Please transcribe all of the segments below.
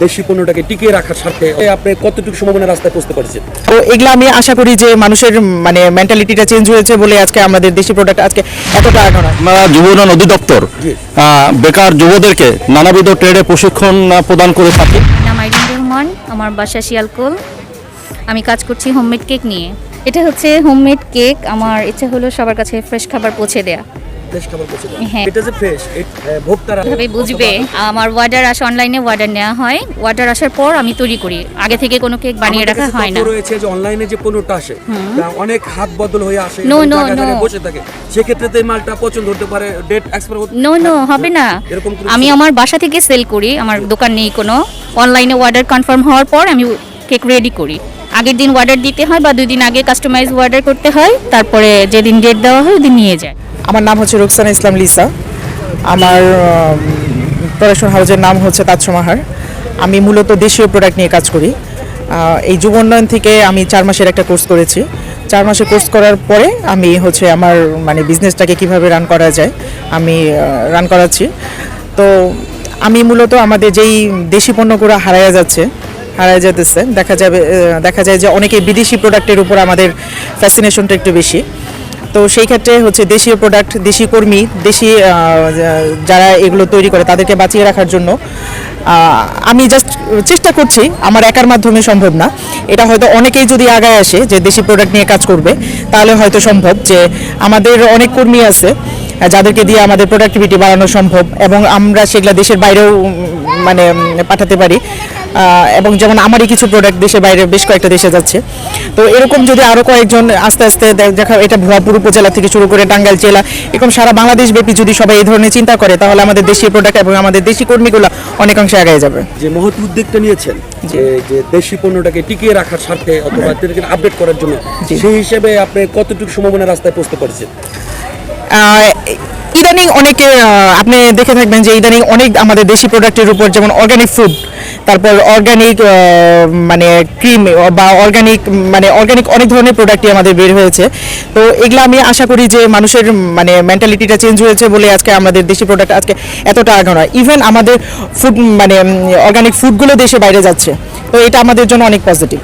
দেশি পণ্যটাকে টিকিয়ে রাখার স্বার্থে আপনি কতটুকু সম্ভাবনা রাস্তায় পৌঁছতে পারছেন? তো এগুলো আমি আশা করি যে মানুষের মানে মেন্টালিটিটা চেঞ্জ হয়েছে বলে আজকে আমাদের দেশি প্রোডাক্ট আজকে এতটা আগানো। আমরা যুব উন্নয়ন অধিদপ্তর বেকার যুবদেরকে নানাবিধ ট্রেডে প্রশিক্ষণ প্রদান করে থাকি। নাম আইরিন রহমান, আমার বাসা শিয়ালকোল। আমি কাজ করছি হোমমেড কেক নিয়ে। এটা হচ্ছে হোমমেড কেক। আমার ইচ্ছা হলো সবার কাছে ফ্রেশ খাবার পৌঁছে দেয়া। ফ্রেশ খাবার পৌঁছে দেন। হ্যাঁ। এটা যে ফ্রেশ ভোক্তারা ভাবে বুঝবে। আমার অর্ডার আসে, অনলাইনে অর্ডার নেওয়া হয়। অর্ডার আসার পর আমি তৈরি করি। আগে থেকে কোনো কেক বানিয়ে রাখা হয় না। রয়েছে যে অনলাইনে যে পণ্যটা আসে অনেক হাত বদল হয়ে আসে, No, no, জায়গায় no. বসে থাকে, সেক্ষেত্রে তো এই মালটা পছন্দ হতে পারে, ডেট এক্সপায়ার হতে নো হবে না। এরকম কোনো আমি আমার বাসা থেকে সেল করি। আমার দোকান নেই কোনো। অনলাইনে অর্ডার কনফার্ম হওয়ার পর আমি কেক রেডি করি। আগের দিন অর্ডার দিতে হয় বা 2 দিন আগে কাস্টমাইজ অর্ডার করতে হয়। তারপরে যেদিন ডেট দেওয়া হয় ওদিন নিয়ে যায়। আমার নাম হচ্ছে রুকসানা ইসলাম লিসা। আমার প্রোডাকশন হাউসের নাম হচ্ছে তাজসমাহার। আমি মূলত দেশীয় প্রোডাক্ট নিয়ে কাজ করি। এই যুব উন্নয়ন থেকে আমি 4 মাসের একটা কোর্স করেছি। 4 মাসের কোর্স করার পরে আমি হচ্ছে আমার মানে বিজনেসটাকে কিভাবে রান করা যায় আমি রান করাচ্ছি। তো আমি মূলত আমাদের যেই দেশি পণ্যগুলো হারায় যেতেছে দেখা যায় যে অনেকে বিদেশি প্রোডাক্টের উপর আমাদের ফ্যাসিনেশনটা একটু বেশি। তো সেই ক্ষেত্রে হচ্ছে দেশীয় প্রোডাক্ট, দেশি কর্মী, দেশি যারা এগুলো তৈরি করে তাদেরকে বাঁচিয়ে রাখার জন্য আমি জাস্ট চেষ্টা করছি। আমার একার মাধ্যমে সম্ভব না। এটা হয়তো অনেকেই যদি আগায় আসে যে দেশি প্রোডাক্ট নিয়ে কাজ করবে তাহলে হয়তো সম্ভব। যে আমাদের অনেক কর্মী আছে যাদেরকে দিয়ে আমাদের প্রোডাক্টিভিটি বাড়ানো সম্ভব এবং আমরা সেগুলো দেশের বাইরেও মানে পাঠাতে পারি। এবং যেমন আমারই কিছু প্রোডাক্ট দেশের বাইরে বেশ কয়েকটা দেশে যাচ্ছে। তো এরকম যদি আরও কয়েকজন আস্তে আস্তে দেখা, এটা ভুয়াপুর উপজেলা থেকে শুরু করে টাঙ্গাইল জেলা এরকম সারা বাংলাদেশ ব্যাপী যদি সবাই এই ধরনের চিন্তা করে তাহলে আমাদের দেশীয় প্রোডাক্ট এবং আমাদের দেশি কর্মীগুলো অনেকাংশে এগিয়ে যাবে। যে মহৎ উদ্যোগটা নিয়েছেন যে দেশি পণ্যটাকে টিকিয়ে রাখার স্বার্থে অথবা আপডেট করার জন্য, সেই হিসেবে আপনি কতটুকু সম্ভাবনা রাস্তায় পৌঁছতে পারছেন? ইদানিং অনেকে আপনি দেখে থাকবেন যে ইদানিং অনেক আমাদের দেশি প্রোডাক্টের উপর, যেমন অর্গানিক ফুড, তারপর অর্গানিক মানে ক্রিম বা অর্গানিক অনেক ধরনের প্রোডাক্টই আমাদের বের হয়েছে। তো এগুলো আমি আশা করি যে মানুষের মানে মেন্টালিটিটা চেঞ্জ হয়েছে বলে আজকে আমাদের দেশি প্রোডাক্ট আজকে এতটা আগানো। ইভেন আমাদের ফুড মানে অর্গানিক ফুডগুলো দেশে বাইরে যাচ্ছে। তো এটা আমাদের জন্য অনেক পজিটিভ।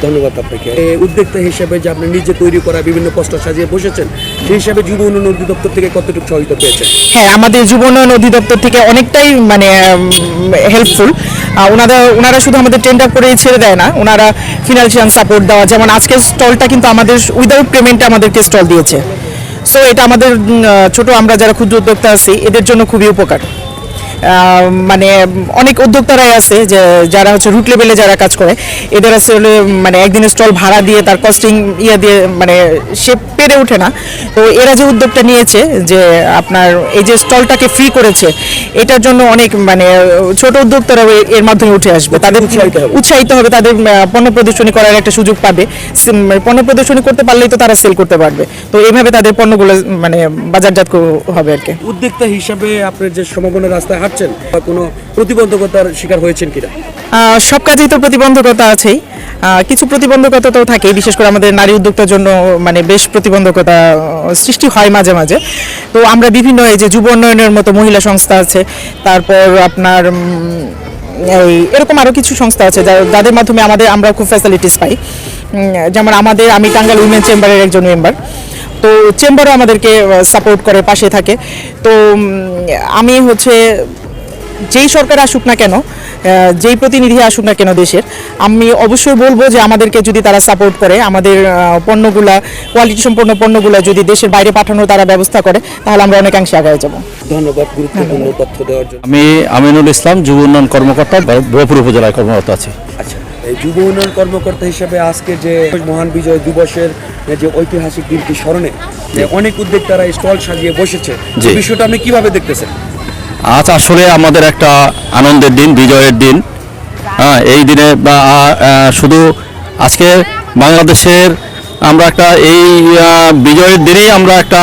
ধন্যবাদ আপনাকে। উদ্যোক্তা হিসেবে যে আপনি নিজে তৈরি করা বিভিন্ন পোস্টার সাজিয়ে বসেছেন, সেই হিসাবে যুব উন্নয়ন অধিদপ্তর থেকে কতটুকু সহায়তা পেয়েছেন? হ্যাঁ, আমাদের যুব উন্নয়ন অধিদপ্তর থেকে অনেকটাই মানে হেল্পফুল। ওনারা শুধু আমাদের টেন্ডার করেই ছেড়ে দেয় না, ওনারা ফিনান্সিয়াল সাপোর্ট দেওয়া, যেমন আজকের স্টলটা কিন্তু আমাদের উইদাউট পেমেন্টে আমাদেরকে স্টল দিয়েছে। সো এটা আমাদের ছোট আমরা যারা ক্ষুদ্র উদ্যোক্তা আছি এদের জন্য খুবই উপকার। মানে অনেক উদ্যোক্তারাই আছে যে যারা হচ্ছে রুট লেভেলে যারা কাজ করে, এদের আসলে মানে একদিনের স্টল ভাড়া দিয়ে তার কস্টিং দিয়ে মানে সে পেরে ওঠে না। তো এরা যে উদ্যোগটা নিয়েছে যে আপনার এই যে স্টলটাকে ফ্রি করেছে, এটার জন্য অনেক মানে ছোট উদ্যোক্তারাও এর মাধ্যমে উঠে আসবে, তাদের উৎসাহিত হবে, তাদের পণ্য প্রদর্শনী করার একটা সুযোগ পাবে। পণ্য প্রদর্শনী করতে পারলেই তো তারা সেল করতে পারবে। তো এইভাবে তাদের পণ্যগুলো মানে বাজারজাত হবে আর কি। উদ্যোক্তা হিসাবে আপনার যে সম্ভাবনা রাস্তায় হাঁটছেন বা কোনো প্রতিবন্ধকতার শিকার হয়েছেন কিনা? সব কাজেই তো প্রতিবন্ধকতা আছেই। কিছু প্রতিবন্ধকতা তো থাকেই, বিশেষ করে আমাদের নারী উদ্যোক্তার জন্য মানে বেশ প্রতিবন্ধকতা সৃষ্টি হয় মাঝে মাঝে। তো আমরা বিভিন্ন এই যে যুব উন্নয়নের মতো মহিলা সংস্থা আছে, তারপর আপনার এরকম আরও কিছু সংস্থা আছে যাদের মাধ্যমে আমরা খুব ফ্যাসিলিটিস পাই। যেমন আমি টাঙ্গাইল উইমেন চেম্বারের একজন মেম্বার। তো চেম্বারও আমাদেরকে সাপোর্ট করে, পাশে থাকে। তো আমি হচ্ছে যেই সরকার আসুক না কেন, যেই প্রতিনিধি আসুক না কেন দেশের, আমি অবশ্যই বলবো যে আমাদেরকে যদি তারা সাপোর্ট করে, আমাদের পণ্যগুলা কোয়ালিটি সম্পন্ন পণ্যগুলা যদি দেশের বাইরে পাঠানোর তারা ব্যবস্থা করে, তাহলে আমরা অনেকাংশে আগায় যাব। ধন্যবাদ গুরুত্বপূর্ণ তথ্য দেওয়ার জন্য। আমি আমিনুল ইসলাম, যুব উন্নয়ন কর্মকর্তা, ভুয়াপুর উপজেলায় কর্মরত আছি। আচ্ছা, এই যুব উন্নয়ন কর্মকর্তা হিসেবে আজকে যে মহান বিজয় দিবসের যে ঐতিহাসিক দিনটি স্মরণে যে অনেক উদ্যোক্তারা স্টল সাজিয়ে বসেছে, এই বিষয়টা আপনি কিভাবে দেখতেছেন? আজ আসলে আমাদের একটা আনন্দের দিন, বিজয়ের দিন। এই দিনে শুধু আজকে বাংলাদেশের আমরা একটা এই বিজয়ের দিনেই আমরা একটা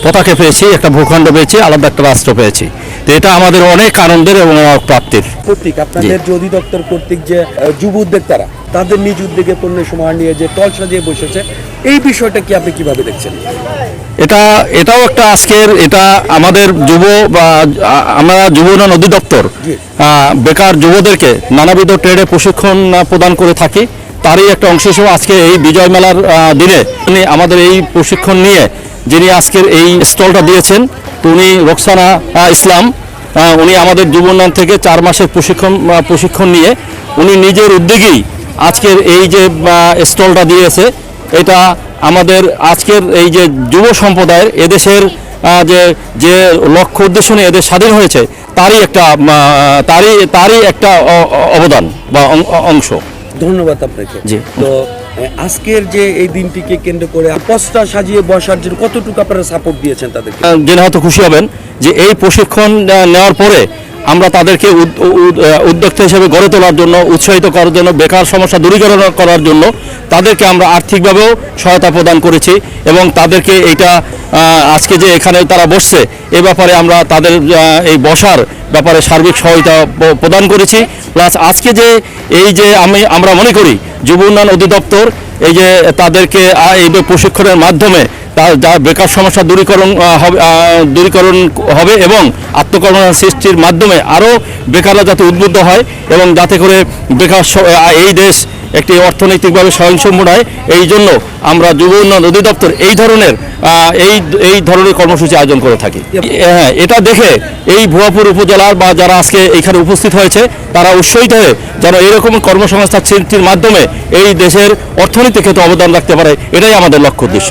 পতাকা পেয়েছি, একটা ভূখণ্ড পেয়েছি, আলাদা একটা রাষ্ট্র পেয়েছি। তো এটা আমাদের অনেক আনন্দের এবং প্রাপ্তির প্রতীক। আপনাদের যে অধিদপ্তর কর্তৃক যে যুব উদ্যোক্তারা তাদের নিজ উদ্যোগে পণ্য সমাহার নিয়ে যে স্টল সাজিয়ে বসেছে, এই বিষয়টা কি আপনি কিভাবে দেখছেন? এটাও একটা আজকের এটা আমাদের আমরা যুব উন্নয়ন অধিদপ্তর জি। বেকার যুবদেরকে নানাবিধ ট্রেডে প্রশিক্ষণ প্রদান করে থাকি। তারই একটা অংশ হিসেবে আজকে এই বিজয় মেলার দিনে আমাদের এই প্রশিক্ষণ নিয়ে যিনি আজকের এই স্টলটা দিয়েছেন, উনি রোকসানা ইসলাম। উনি আমাদের যুব উন্নয়ন থেকে 4 মাসের প্রশিক্ষণ নিয়ে উনি নিজের উদ্যোগেই আজকের এই যে স্টলটা দিয়েছে, এটা আমাদের আজকের এই যে যুব সম্প্রদায়ের এদেশের যে লক্ষ্য উদ্দেশ্য নিয়ে এদের স্বাধীন হয়েছে তারই একটা অবদান বা অংশ। ধন্যবাদ আপনাকে। জি। তো আজকের যে এই দিনটিকে কেন্দ্র করে পোস্টার সাজিয়ে বসার জন্য কতটুকু আপনারা সাপোর্ট দিয়েছেন তাদেরকে? জেনে হয়তো খুশি হবেন যে এই প্রশিক্ষণ নেওয়ার পরে আমরা তাদেরকে উদ্যোক্তা হিসেবে গড়ে তোলার জন্য, উৎসাহিত করার জন্য, বেকার সমস্যা দূরীকরণ করার জন্য তাদেরকে আমরা আর্থিকভাবেও সহায়তা প্রদান করেছি এবং তাদেরকে এইটা আজকে যে এখানে তারা বসছে এ ব্যাপারে আমরা তাদের এই বসার ব্যাপারে সার্বিক সহায়তা প্রদান করেছি। প্লাস আজকে যে আমরা মনে করি যুব উন্নয়ন অধিদপ্তর এই যে তাদেরকে এই প্রশিক্ষণের মাধ্যমে যা বেকার সমস্যা দূরীকরণ হবে এবং আত্মকর্মসংস্থান সৃষ্টির মাধ্যমে আরও বেকাররা যাতে উদ্বুদ্ধ হয় এবং যাতে করে এই দেশ একটি অর্থনৈতিকভাবে স্বয়ংসম্পূর্ণ হয়, এই জন্য আমরা যুব উন্নয়ন অধিদপ্তর এই ধরনের কর্মসূচি আয়োজন করে থাকি। হ্যাঁ, এটা দেখে এই ভুয়াপুর উপজেলার বা যারা আজকে এখানে উপস্থিত হয়েছে তারা উৎসাহিত হয়ে যেন এইরকম কর্মসংস্থান সৃষ্টির মাধ্যমে এই দেশের অর্থনৈতিক ক্ষেত্রে অবদান রাখতে পারে, এটাই আমাদের লক্ষ্য উদ্দেশ্য।